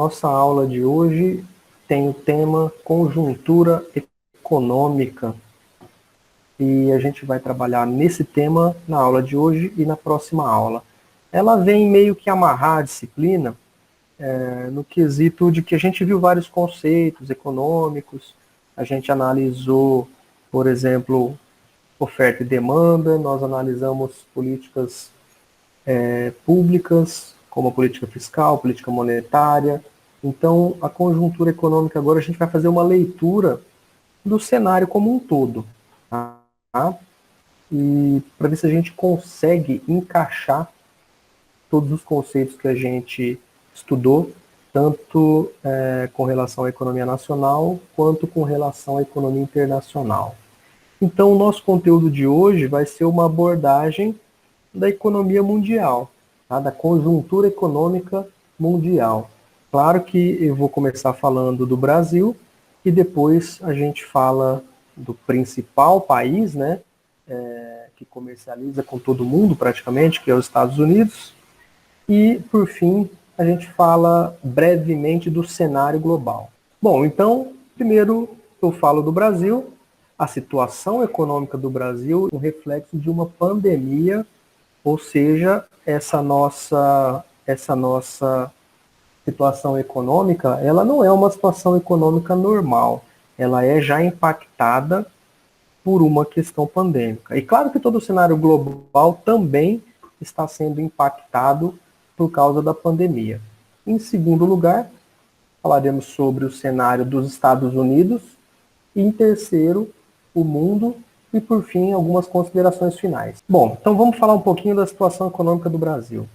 Nossa aula de hoje tem o tema conjuntura econômica e a gente vai trabalhar nesse tema na aula de hoje e na próxima aula. Ela vem meio que amarrar a disciplina no quesito de que a gente viu vários conceitos econômicos, a gente analisou, por exemplo, oferta e demanda, nós analisamos políticas públicas, como a política fiscal, política monetária. Então, a conjuntura econômica agora a gente vai fazer uma leitura do cenário como um todo, tá? E para ver se a gente consegue encaixar todos os conceitos que a gente estudou, tanto com relação à economia nacional, quanto com relação à economia internacional. Então, o nosso conteúdo de hoje vai ser uma abordagem da economia mundial, tá? Da conjuntura econômica mundial. Claro que eu vou começar falando do Brasil e depois a gente fala do principal país, né, que comercializa com todo mundo praticamente, que é os Estados Unidos. E, por fim, a gente fala brevemente do cenário global. Bom, então, primeiro eu falo do Brasil. A situação econômica do Brasil é um reflexo de uma pandemia, ou seja, essa nossa situação econômica, ela não é uma situação econômica normal, ela é já impactada por uma questão pandêmica. E claro que todo o cenário global também está sendo impactado por causa da pandemia. Em segundo lugar, falaremos sobre o cenário dos Estados Unidos. E em terceiro, o mundo. E por fim, algumas considerações finais. Bom, então vamos falar um pouquinho da situação econômica do Brasil.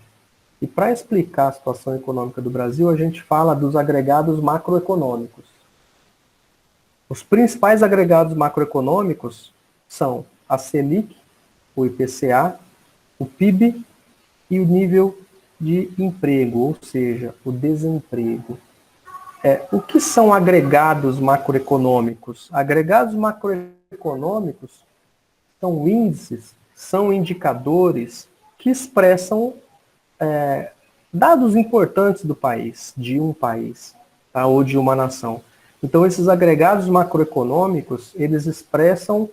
E para explicar a situação econômica do Brasil, a gente fala dos agregados macroeconômicos. Os principais agregados macroeconômicos são a Selic, o IPCA, o PIB e o nível de emprego, ou seja, o desemprego. O que são agregados macroeconômicos? Agregados macroeconômicos são índices, são indicadores que expressam dados importantes do país, de um país, tá, ou de uma nação. Então, esses agregados macroeconômicos, eles expressam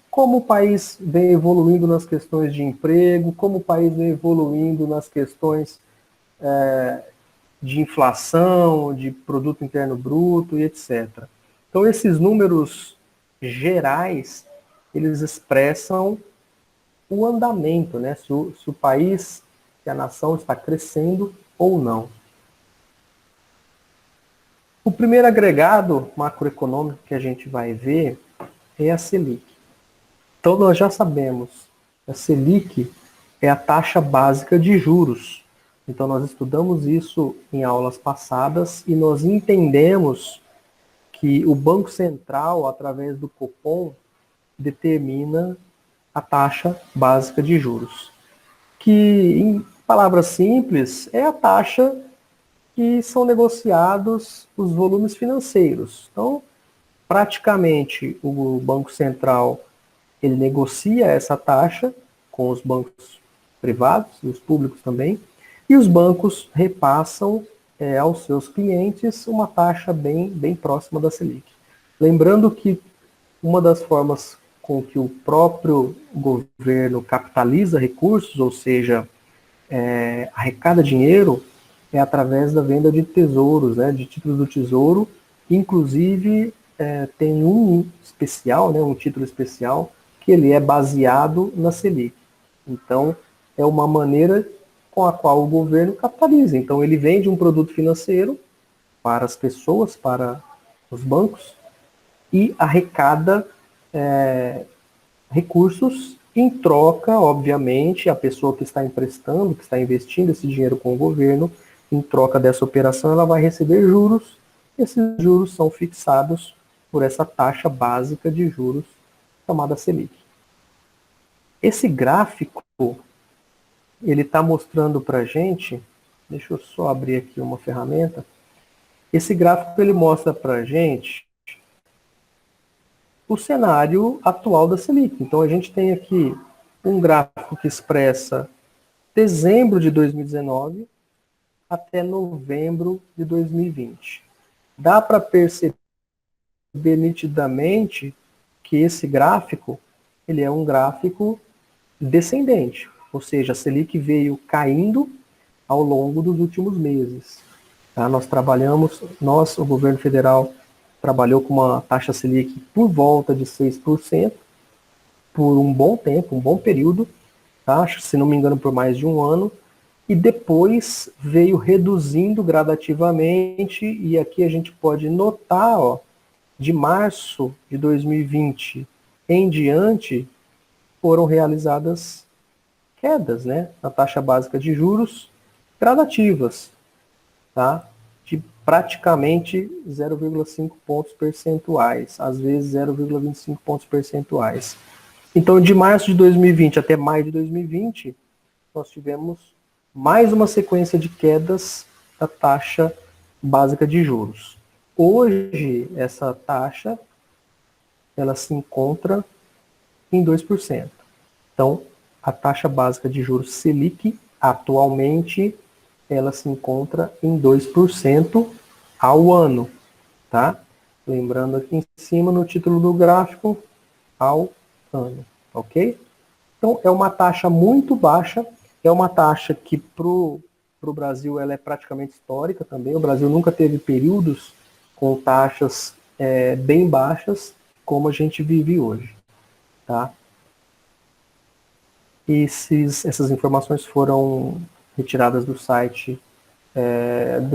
como o país vem evoluindo nas questões de emprego, como o país vem evoluindo nas questões de inflação, de produto interno bruto e etc. Então, esses números gerais, eles expressam o andamento, né? Se o país, se a nação está crescendo ou não. O primeiro agregado macroeconômico que a gente vai ver é a Selic. Então, nós já sabemos, a Selic é a taxa básica de juros. Então, nós estudamos isso em aulas passadas e nós entendemos que o Banco Central, através do Copom, determina a taxa básica de juros, que, em palavras simples, é a taxa que são negociados os volumes financeiros. Então, praticamente, o Banco Central ele negocia essa taxa com os bancos privados e os públicos também, e os bancos repassam aos seus clientes uma taxa bem próxima da Selic. Lembrando que uma das formas com que o próprio governo capitaliza recursos, ou seja, arrecada dinheiro, é através da venda de tesouros, né, de títulos do Tesouro. Inclusive, tem um especial, né, um título especial, que ele é baseado na Selic. Então, é uma maneira com a qual o governo capitaliza. Então, ele vende um produto financeiro para as pessoas, para os bancos, e arrecada recursos em troca, obviamente, a pessoa que está emprestando, que está investindo esse dinheiro com o governo, em troca dessa operação, ela vai receber juros. Esses juros são fixados por essa taxa básica de juros chamada Selic. Esse gráfico, ele está mostrando para a gente, deixa eu só abrir aqui uma ferramenta, esse gráfico ele mostra para a gente o cenário atual da Selic. Então a gente tem aqui um gráfico que expressa dezembro de 2019, até novembro de 2020. Dá para perceber nitidamente que esse gráfico, ele é um gráfico descendente, ou seja, a Selic veio caindo ao longo dos últimos meses. Tá? O governo federal, trabalhou com uma taxa Selic por volta de 6% por um bom tempo, um bom período, tá? Se não me engano, por mais de um ano, e depois veio reduzindo gradativamente, e aqui a gente pode notar, ó, de março de 2020 em diante, foram realizadas quedas, né, na taxa básica de juros gradativas, tá? De praticamente 0,5 pontos percentuais, às vezes 0,25 pontos percentuais. Então, de março de 2020 até maio de 2020, nós tivemos mais uma sequência de quedas da taxa básica de juros. Hoje, essa taxa, ela se encontra em 2%. Então, a taxa básica de juros Selic, atualmente, ela se encontra em 2% ao ano, tá? Lembrando aqui em cima, no título do gráfico, ao ano, ok? Então, é uma taxa muito baixa, é uma taxa que para o Brasil ela é praticamente histórica também. O Brasil nunca teve períodos com taxas bem baixas como a gente vive hoje, tá? Essas informações foram retiradas do site,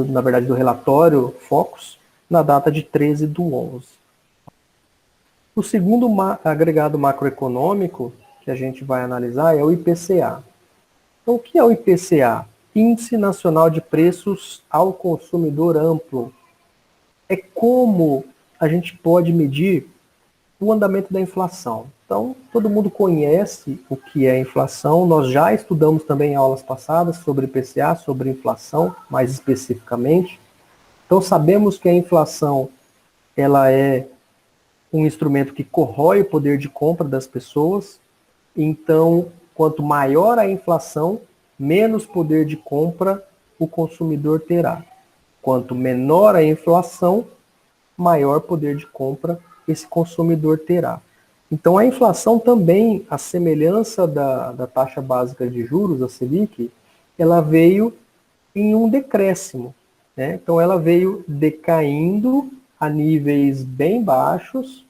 na verdade, do relatório Focus, na data de 13/11. O segundo agregado macroeconômico que a gente vai analisar é o IPCA. Então, o que é o IPCA? Índice Nacional de Preços ao Consumidor Amplo. É como a gente pode medir o andamento da inflação. Então, todo mundo conhece o que é inflação. Nós já estudamos também em aulas passadas sobre IPCA, sobre inflação, mais especificamente. Então, sabemos que a inflação ela é um instrumento que corrói o poder de compra das pessoas. Então, quanto maior a inflação, menos poder de compra o consumidor terá. Quanto menor a inflação, maior poder de compra esse consumidor terá. Então, a inflação também, a semelhança da taxa básica de juros, a Selic, ela veio em um decréscimo, né? Então, ela veio decaindo a níveis bem baixos.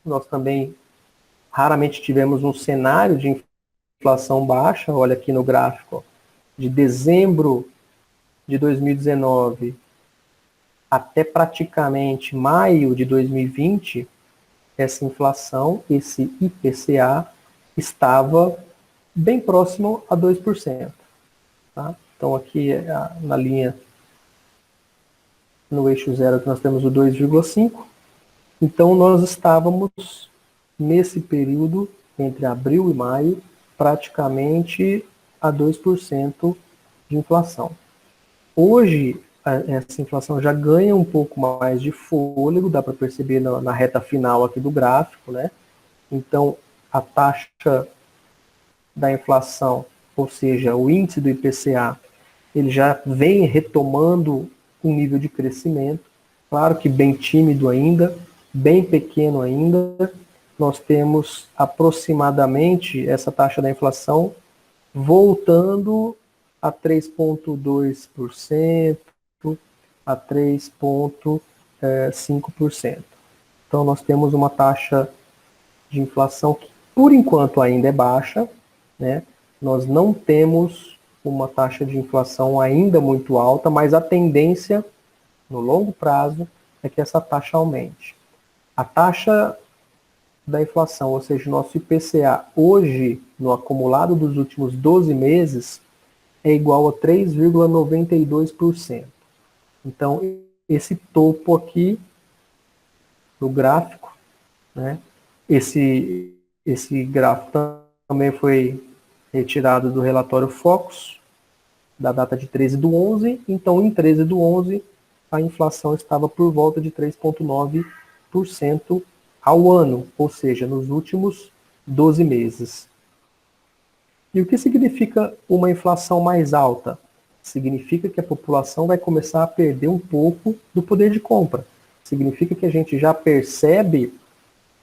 Nós também raramente tivemos um cenário de inflação baixa. Olha aqui no gráfico, ó, de dezembro de 2019 até praticamente maio de 2020, essa inflação, esse IPCA, estava bem próximo a 2%. Tá? Então aqui na linha, no eixo zero, nós temos o 2,5. Então nós estávamos nesse período, entre abril e maio, praticamente a 2% de inflação. Hoje, essa inflação já ganha um pouco mais de fôlego, dá para perceber na reta final aqui do gráfico, né? Então, a taxa da inflação, ou seja, o índice do IPCA, ele já vem retomando um nível de crescimento, claro que bem tímido ainda, bem pequeno ainda. Nós temos aproximadamente essa taxa da inflação voltando a 3,2%, a 3,5%. Então, nós temos uma taxa de inflação que, por enquanto, ainda é baixa, né? Nós não temos uma taxa de inflação ainda muito alta, mas a tendência, no longo prazo, é que essa taxa aumente. A taxa da inflação, ou seja, o nosso IPCA, hoje, no acumulado dos últimos 12 meses, é igual a 3,92%. Então, esse topo aqui do gráfico, né? Esse gráfico também foi retirado do relatório Focus, da data de 13/11. Então, em 13/11, a inflação estava por volta de 3,9% ao ano, ou seja, nos últimos 12 meses. E o que significa uma inflação mais alta? significa que a população vai começar a perder um pouco do poder de compra. Significa que a gente já percebe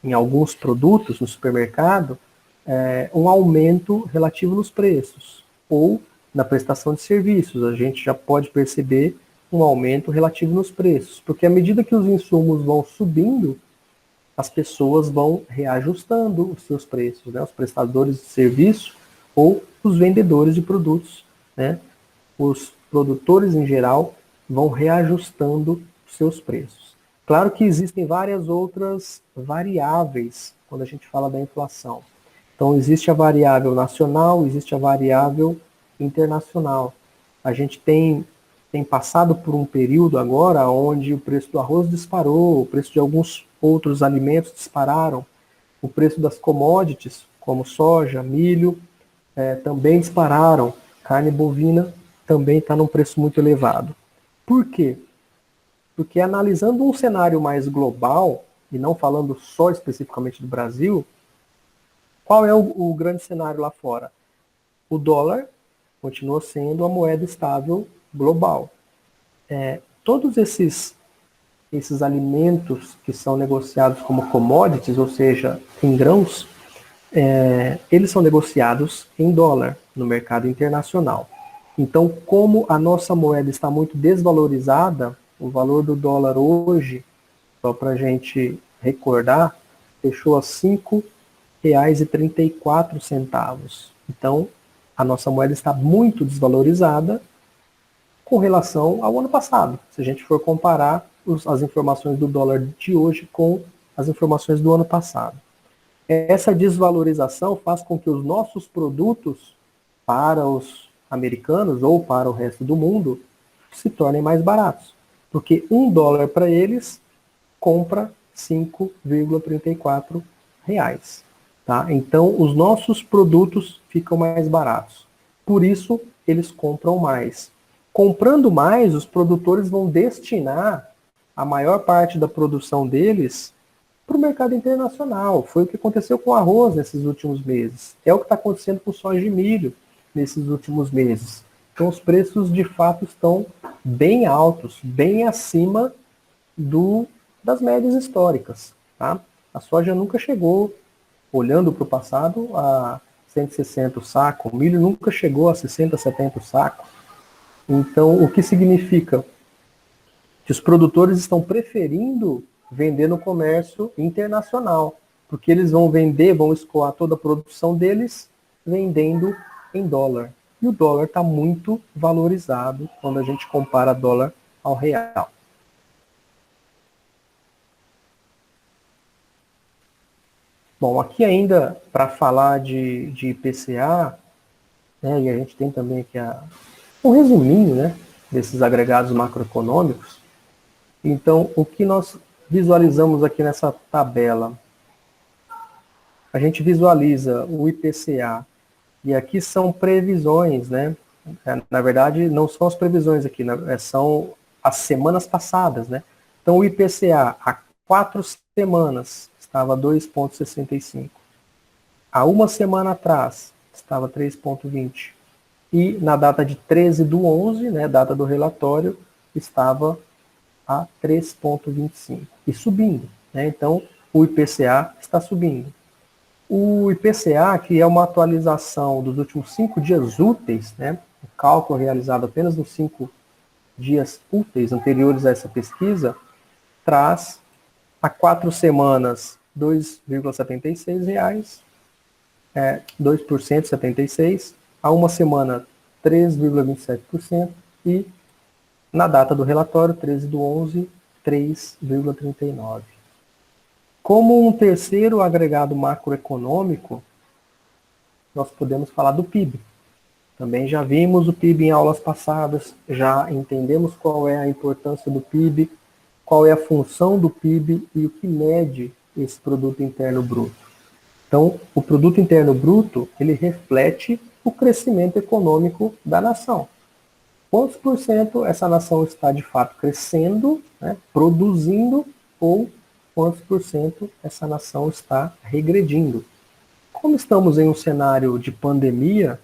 em alguns produtos no supermercado um aumento relativo nos preços, ou na prestação de serviços, a gente já pode perceber um aumento relativo nos preços, porque à medida que os insumos vão subindo, as pessoas vão reajustando os seus preços, né? Os prestadores de serviço ou os vendedores de produtos, né? Os produtores em geral vão reajustando os seus preços. Claro que existem várias outras variáveis quando a gente fala da inflação. Então existe a variável nacional, existe a variável internacional. A gente tem passado por um período agora onde o preço do arroz disparou, o preço de alguns outros alimentos dispararam, o preço das commodities, como soja, milho, também dispararam, carne bovina também está num preço muito elevado. Por quê? Porque analisando um cenário mais global, e não falando só especificamente do Brasil, qual é o grande cenário lá fora? O dólar continua sendo a moeda estável global. Todos esses alimentos que são negociados como commodities, ou seja, em grãos, eles são negociados em dólar no mercado internacional. Então, como a nossa moeda está muito desvalorizada, o valor do dólar hoje, só para a gente recordar, fechou a R$ 5,34. Então, a nossa moeda está muito desvalorizada com relação ao ano passado. Se a gente for comparar as informações do dólar de hoje com as informações do ano passado. Essa desvalorização faz com que os nossos produtos para os americanos ou para o resto do mundo se tornem mais baratos. Porque $1 para eles compra R$ 5,34. Tá? Então, os nossos produtos ficam mais baratos. Por isso, eles compram mais. Comprando mais, os produtores vão destinar a maior parte da produção deles para o mercado internacional. Foi o que aconteceu com o arroz nesses últimos meses. É o que está acontecendo com soja e milho nesses últimos meses. Então, os preços, de fato, estão bem altos, bem acima das médias históricas. Tá? A soja nunca chegou, olhando para o passado, a 160 o saco. O milho nunca chegou a 60, 70 o saco. Então, o que significa? Que os produtores estão preferindo vender no comércio internacional, porque eles vão escoar toda a produção deles vendendo em dólar. E o dólar está muito valorizado quando a gente compara dólar ao real. Bom, aqui ainda para falar de IPCA, né, e a gente tem também aqui um resuminho, né, desses agregados macroeconômicos. Então, o que nós visualizamos aqui nessa tabela? A gente visualiza o IPCA, e aqui são previsões, né? Na verdade, não são as previsões aqui, são as semanas passadas, né? Então, o IPCA, há 4 semanas, estava 2,65. Há uma semana atrás, estava 3,20. E na data de 13/11, né, data do relatório, estava a 3,25. E subindo, né? Então, o IPCA está subindo. O IPCA, que é uma atualização dos últimos 5 dias úteis, né? O cálculo realizado apenas nos 5 dias úteis anteriores a essa pesquisa, traz há 4 semanas R$ 2,76, 2%, 76, há uma semana 3,27% e na data do relatório, 13/11, 3,39%. Como um terceiro agregado macroeconômico, nós podemos falar do PIB. Também já vimos o PIB em aulas passadas, já entendemos qual é a importância do PIB, qual é a função do PIB e o que mede esse produto interno bruto. Então, o produto interno bruto, ele reflete o crescimento econômico da nação. Quantos por cento essa nação está de fato crescendo, né, produzindo, ou quantos por cento essa nação está regredindo? Como estamos em um cenário de pandemia,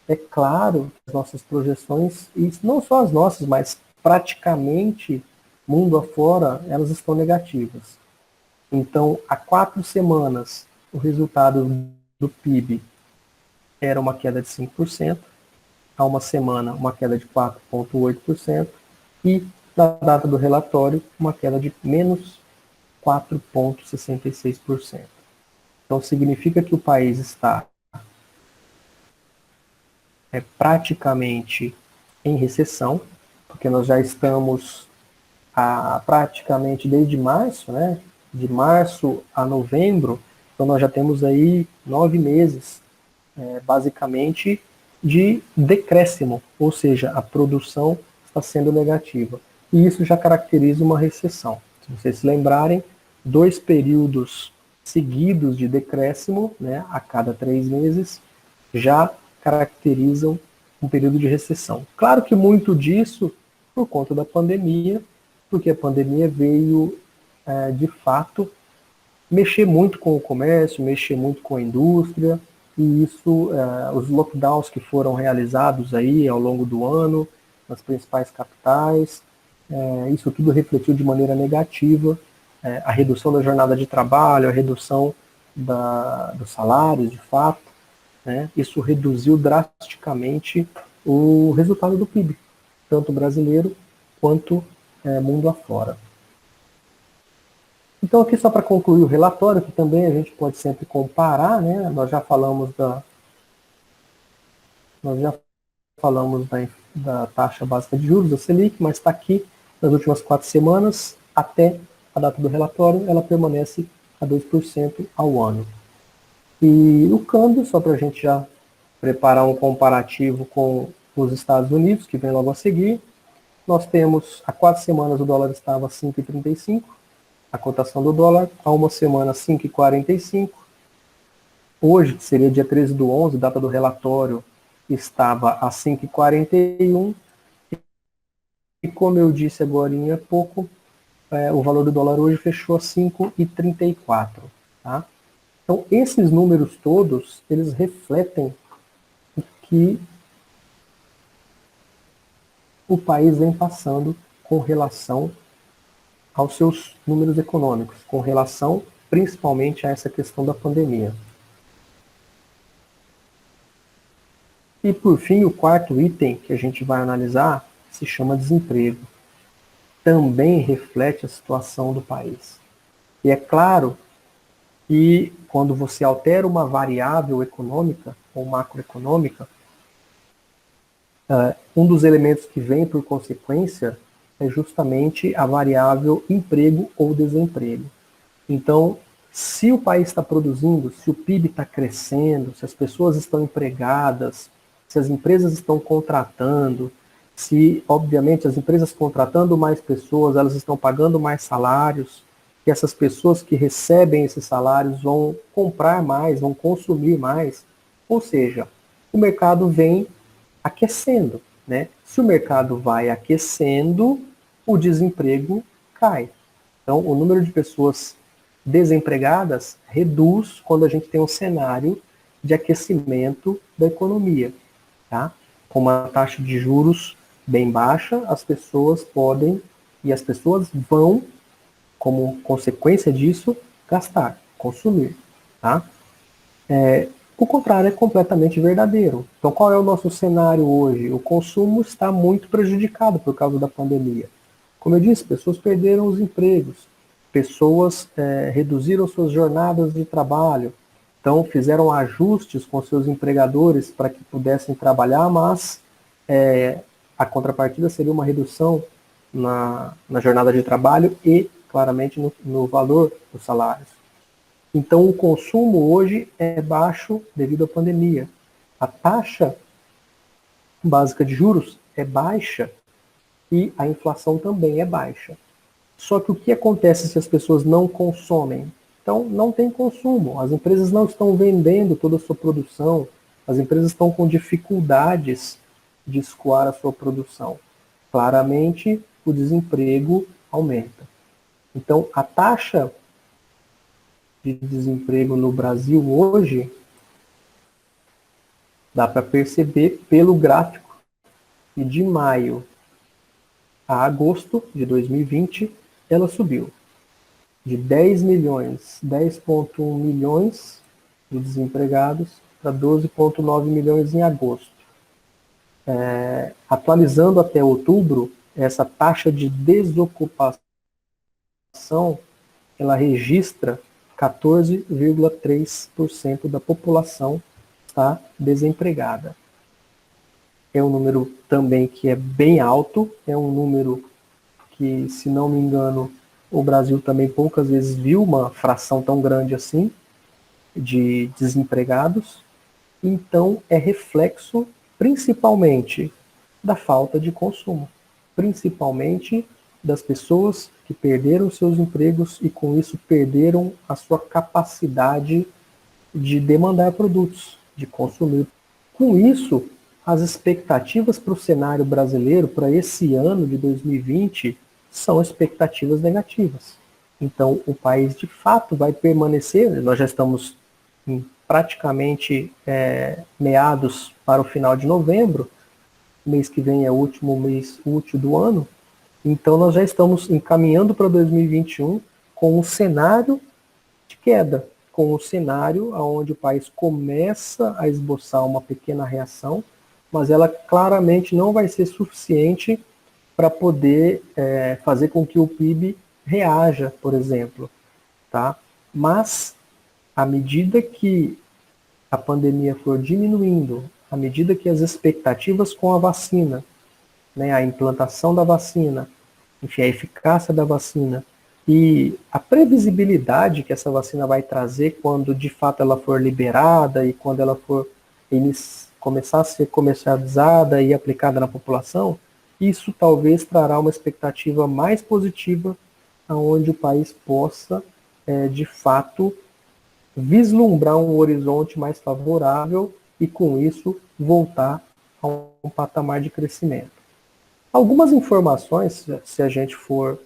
é claro que as nossas projeções, e não só as nossas, mas praticamente mundo afora, elas estão negativas. Então, há 4 semanas, o resultado do PIB era uma queda de 5%, há uma semana, uma queda de 4,8%, e na data do relatório, uma queda de menos 4,66%. Então, significa que o país está praticamente em recessão, porque nós já estamos praticamente desde março, né? De março a novembro, então nós já temos aí 9 meses, basicamente, de decréscimo, ou seja, a produção está sendo negativa. E isso já caracteriza uma recessão. Se vocês se lembrarem, 2 períodos seguidos de decréscimo, né, a cada 3 meses, já caracterizam um período de recessão. Claro que muito disso por conta da pandemia, porque a pandemia veio, de fato, mexer muito com o comércio, mexer muito com a indústria, e isso, os lockdowns que foram realizados aí ao longo do ano, nas principais capitais, isso tudo refletiu de maneira negativa, a redução da jornada de trabalho, a redução dos salários, de fato, né? Isso reduziu drasticamente o resultado do PIB, tanto brasileiro quanto mundo afora. Então, aqui só para concluir o relatório, que também a gente pode sempre comparar, né? Nós já falamos da taxa básica de juros, da Selic, mas está aqui nas últimas 4 semanas, até a data do relatório, ela permanece a 2% ao ano. E o câmbio, só para a gente já preparar um comparativo com os Estados Unidos, que vem logo a seguir, nós temos, há 4 semanas o dólar estava 5,35, a cotação do dólar, há uma semana 5,45, hoje, que seria dia 13 do 11, data do relatório, estava a 5,41, e como eu disse agora há pouco, o valor do dólar hoje fechou a 5,34. Tá? Então, esses números todos, eles refletem o que o país vem passando com relação aos seus números econômicos, com relação principalmente a essa questão da pandemia. E por fim, o quarto item que a gente vai analisar se chama desemprego. Também reflete a situação do país. E é claro que quando você altera uma variável econômica ou macroeconômica, um dos elementos que vem por consequência é justamente a variável emprego ou desemprego. Então, se o país está produzindo, se o PIB está crescendo, se as pessoas estão empregadas, se as empresas estão contratando, se, obviamente, as empresas contratando mais pessoas, elas estão pagando mais salários, que essas pessoas que recebem esses salários vão comprar mais, vão consumir mais. Ou seja, o mercado vem aquecendo, né? Se o mercado vai aquecendo, o desemprego cai. Então, o número de pessoas desempregadas reduz quando a gente tem um cenário de aquecimento da economia. Tá? Com uma taxa de juros bem baixa, as pessoas podem, e as pessoas vão, como consequência disso, gastar, consumir. Tá? O contrário é completamente verdadeiro. Então, qual é o nosso cenário hoje? O consumo está muito prejudicado por causa da pandemia. Como eu disse, pessoas perderam os empregos, pessoas reduziram suas jornadas de trabalho, então fizeram ajustes com seus empregadores para que pudessem trabalhar, mas a contrapartida seria uma redução na jornada de trabalho e, claramente, no valor dos salários. Então, o consumo hoje é baixo devido à pandemia. A taxa básica de juros é baixa e a inflação também é baixa. Só que o que acontece se as pessoas não consomem? Então, não tem consumo. As empresas não estão vendendo toda a sua produção. As empresas estão com dificuldades de escoar a sua produção. Claramente, o desemprego aumenta. Então, a taxa de desemprego no Brasil hoje Dá para perceber pelo gráfico que de maio a agosto de 2020 ela subiu de 10 milhões, 10,1 milhões de desempregados para 12,9 milhões em agosto. Atualizando até outubro, essa taxa de desocupação ela registra 14,3% da população está desempregada. É um número também que é bem alto, é um número que, se não me engano, o Brasil também poucas vezes viu uma fração tão grande assim de desempregados. Então, é reflexo principalmente da falta de consumo, principalmente das pessoas que perderam seus empregos e com isso perderam a sua capacidade de demandar produtos, de consumir. Com isso, as expectativas para o cenário brasileiro para esse ano de 2020 são expectativas negativas. Então, o país de fato vai permanecer, nós já estamos em praticamente meados para o final de novembro, mês que vem é o último mês útil do ano, então nós já estamos encaminhando para 2021 com um cenário de queda, com um cenário onde o país começa a esboçar uma pequena reação, mas ela claramente não vai ser suficiente para poder fazer com que o PIB reaja, por exemplo. Tá? Mas, à medida que a pandemia for diminuindo, à medida que as expectativas com a vacina, né, a implantação da vacina, enfim, a eficácia da vacina e a previsibilidade que essa vacina vai trazer quando de fato ela for liberada e quando ela for começar a ser comercializada e aplicada na população, isso talvez trará uma expectativa mais positiva aonde o país possa, de fato, vislumbrar um horizonte mais favorável e, com isso, voltar a um patamar de crescimento. Algumas informações, se a gente for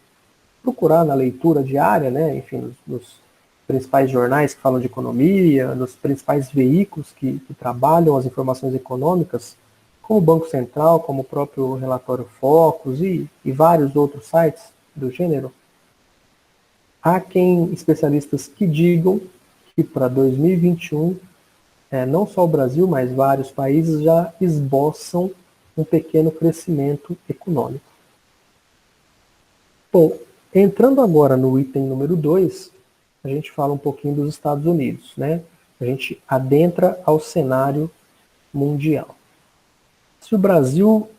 procurar na leitura diária, né, enfim, nos principais jornais que falam de economia, nos principais veículos que trabalham as informações econômicas, como o Banco Central, como o próprio relatório Focus e vários outros sites do gênero, há especialistas que digam que para 2021, não só o Brasil, mas vários países já esboçam um pequeno crescimento econômico. Bom, entrando agora no item número 2, a gente fala um pouquinho dos Estados Unidos, né? A gente adentra ao cenário mundial. Se o Brasil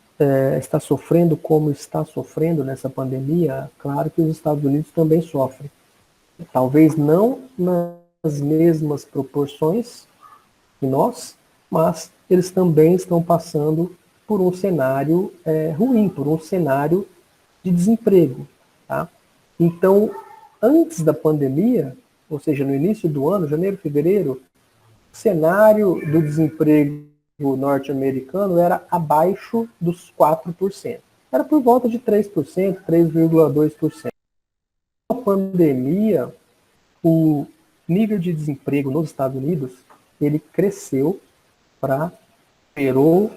está sofrendo como está sofrendo nessa pandemia, claro que os Estados Unidos também sofrem. Talvez não nas mesmas proporções que nós, mas eles também estão passando por um cenário ruim, por um cenário de desemprego. Tá? Então, antes da pandemia, ou seja, no início do ano, janeiro, fevereiro, o cenário do desemprego norte-americano era abaixo dos 4%. Era por volta de 3%, 3,2%. Com a pandemia, o nível de desemprego nos Estados Unidos, ele cresceu superou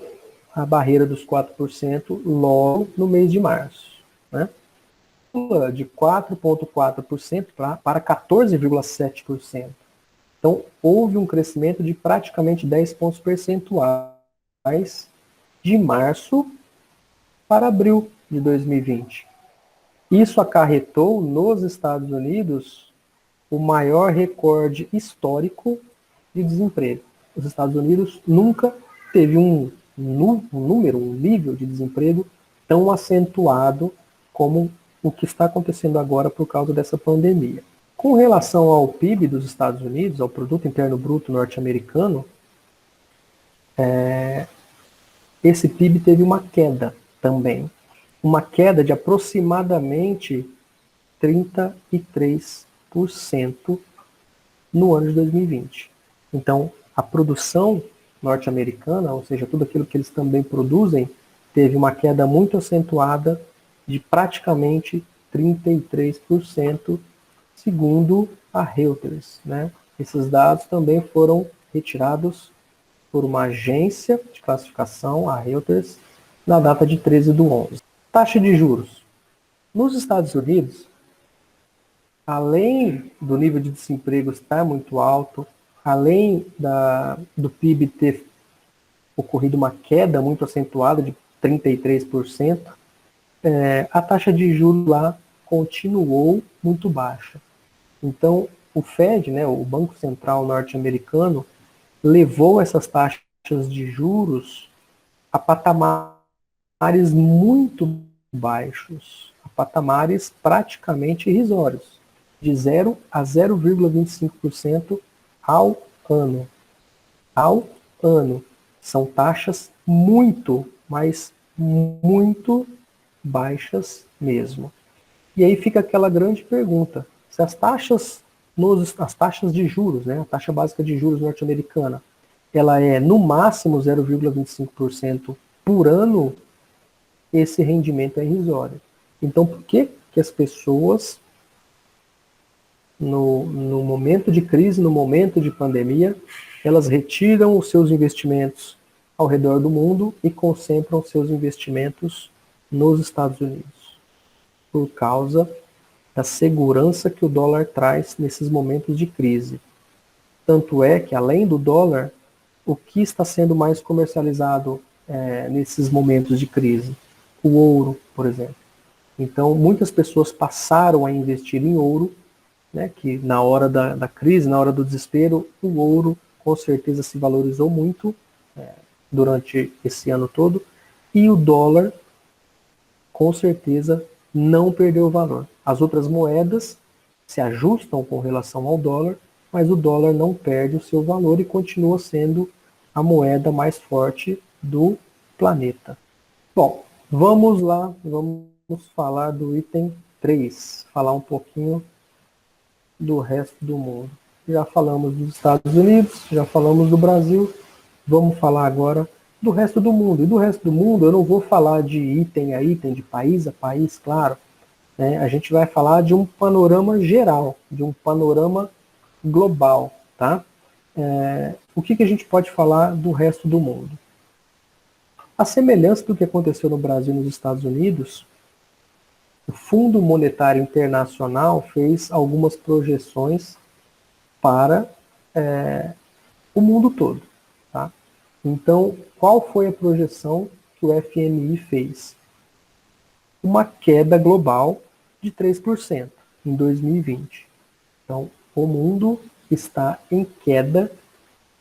a barreira dos 4% logo no mês de março. Né? De 4,4% para 14,7%. Então, houve um crescimento de praticamente 10 pontos percentuais de março para abril de 2020. Isso acarretou nos Estados Unidos o maior recorde histórico de desemprego. Os Estados Unidos nunca teve um nível de desemprego tão acentuado como o que está acontecendo agora por causa dessa pandemia. Com relação ao PIB dos Estados Unidos, ao Produto Interno Bruto norte-americano, esse PIB teve uma queda também. Uma queda de aproximadamente 33% no ano de 2020. Então, a produção norte-americana, ou seja, tudo aquilo que eles também produzem, teve uma queda muito acentuada de praticamente 33%, segundo a Reuters. Né? Esses dados também foram retirados por uma agência de classificação, a Reuters, na data de 13/11. Taxa de juros. Nos Estados Unidos, além do nível de desemprego estar muito alto, além do PIB ter ocorrido uma queda muito acentuada de 33%, a taxa de juros lá continuou muito baixa. Então, o Fed, né, o Banco Central norte-americano, levou essas taxas de juros a patamares muito baixos, a patamares praticamente irrisórios, de 0 a 0,25% ao ano. Ao ano. São taxas muito, mas muito baixas mesmo. E aí fica aquela grande pergunta: se as taxas de juros, né, a taxa básica de juros norte-americana, ela é no máximo 0,25% por ano, esse rendimento é irrisório. Então, por que as pessoas, no momento de crise, no momento de pandemia, elas retiram os seus investimentos ao redor do mundo e concentram seus investimentos nos Estados Unidos? Por causa da segurança que o dólar traz nesses momentos de crise. Tanto é que, além do dólar, o que está sendo mais comercializado nesses momentos de crise? O ouro, por exemplo. Então, muitas pessoas passaram a investir em ouro, né, que na hora da crise, na hora do desespero, o ouro com certeza se valorizou muito durante esse ano todo, e o dólar com certeza não perdeu valor. As outras moedas se ajustam com relação ao dólar, mas o dólar não perde o seu valor e continua sendo a moeda mais forte do planeta. Bom, vamos lá, vamos falar do item 3, falar um pouquinho do resto do mundo. Já falamos dos Estados Unidos, já falamos do Brasil, vamos falar agora do resto do mundo. E do resto do mundo eu não vou falar de item a item, de país a país, claro. Né? A gente vai falar de um panorama geral, de um panorama global. Tá? O que a gente pode falar do resto do mundo? A semelhança do que aconteceu no Brasil e nos Estados Unidos, o Fundo Monetário Internacional fez algumas projeções para o mundo todo. Tá? Então, qual foi a projeção que o FMI fez? Uma queda global de 3% em 2020. Então, o mundo está em queda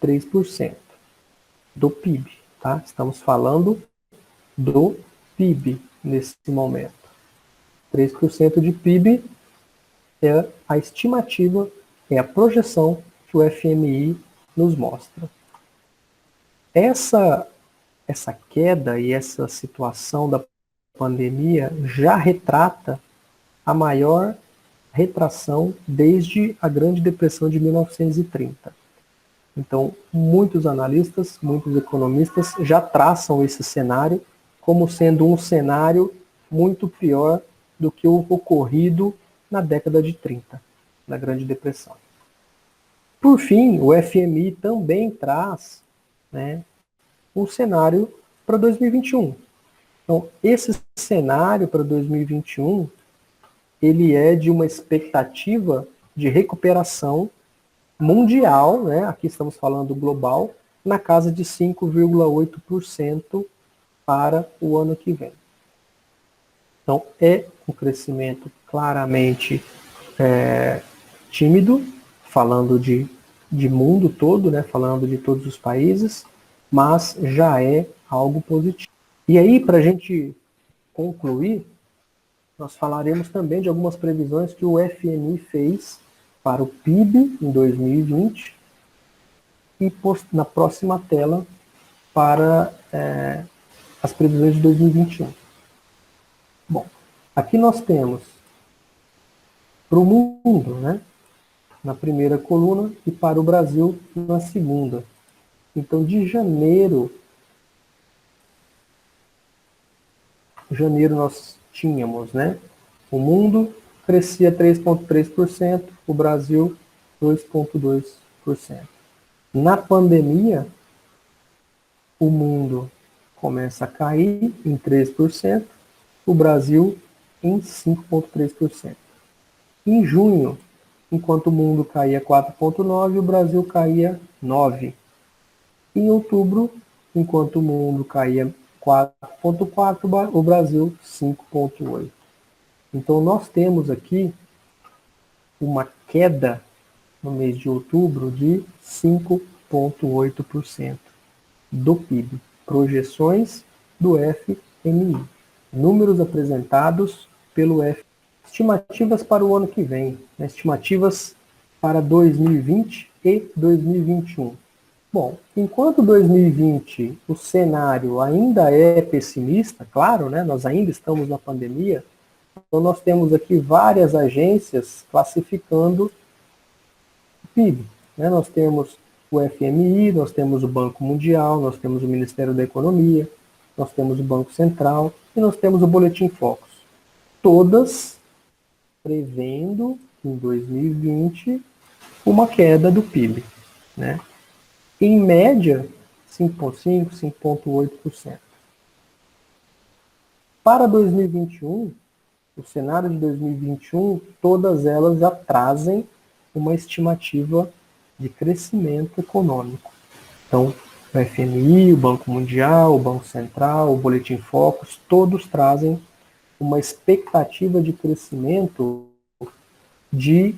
3% do PIB. Tá? Estamos falando do PIB nesse momento. 3% de PIB é a estimativa, é a projeção que o FMI nos mostra. Essa queda e essa situação da pandemia já retrata a maior retração desde a Grande Depressão de 1930. Então, muitos analistas, muitos economistas já traçam esse cenário como sendo um cenário muito pior do que o ocorrido na década de 30, na Grande Depressão. Por fim, o FMI também traz, né, um cenário para 2021. Então, esse cenário para 2021, ele é de uma expectativa de recuperação mundial, né, aqui estamos falando global, na casa de 5,8% para o ano que vem. Então, é um crescimento claramente tímido, falando de mundo todo, né, falando de todos os países, mas já é algo positivo. E aí, para a gente concluir, nós falaremos também de algumas previsões que o FMI fez para o PIB em 2020 e na próxima tela para as previsões de 2021. Bom, aqui nós temos para o mundo, né, na primeira coluna, e para o Brasil na segunda. Então, de janeiro nós tínhamos, né, o mundo crescia 3,3%, o Brasil 2,2%. Na pandemia, o mundo começa a cair em 3%, o Brasil em 5,3%. Em junho, enquanto o mundo caía 4,9%, o Brasil caía 9%. Em outubro, enquanto o mundo caía 4,4%, o Brasil 5,8%. Então nós temos aqui uma queda no mês de outubro de 5,8% do PIB. Projeções do FMI. Números apresentados pelo FMI. Estimativas para o ano que vem. Estimativas para 2020 e 2021. Bom, enquanto 2020 o cenário ainda é pessimista, claro, nós ainda estamos na pandemia, então nós temos aqui várias agências classificando o PIB. Nós temos o FMI, nós temos o Banco Mundial, nós temos o Ministério da Economia, nós temos o Banco Central e nós temos o Boletim Focus. Todas prevendo em 2020 uma queda do PIB. Em média, 5,5%, 5,8%. Para 2021, o cenário de 2021, todas elas já trazem uma estimativa de crescimento econômico. Então, o FMI, o Banco Mundial, o Banco Central, o Boletim Focus, todos trazem uma expectativa de crescimento de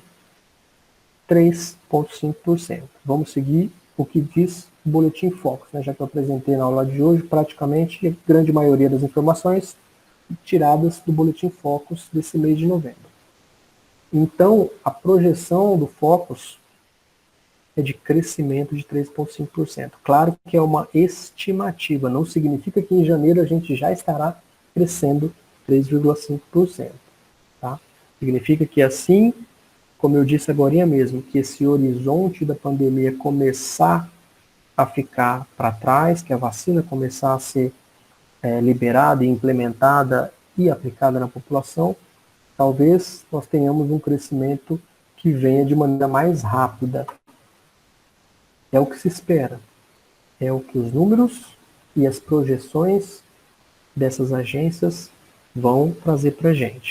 3,5%. Vamos seguir o que diz o Boletim Focus, já que eu apresentei na aula de hoje, praticamente a grande maioria das informações tiradas do Boletim Focus desse mês de novembro. Então, a projeção do Focus é de crescimento de 3,5%. Claro que é uma estimativa, não significa que em janeiro a gente já estará crescendo 3,5%. Tá? Significa que assim, como eu disse agora mesmo, que esse horizonte da pandemia começar a ficar para trás, que a vacina começar a ser liberada e implementada e aplicada na população, talvez nós tenhamos um crescimento que venha de maneira mais rápida. É o que se espera. É o que os números e as projeções dessas agências vão trazer para a gente.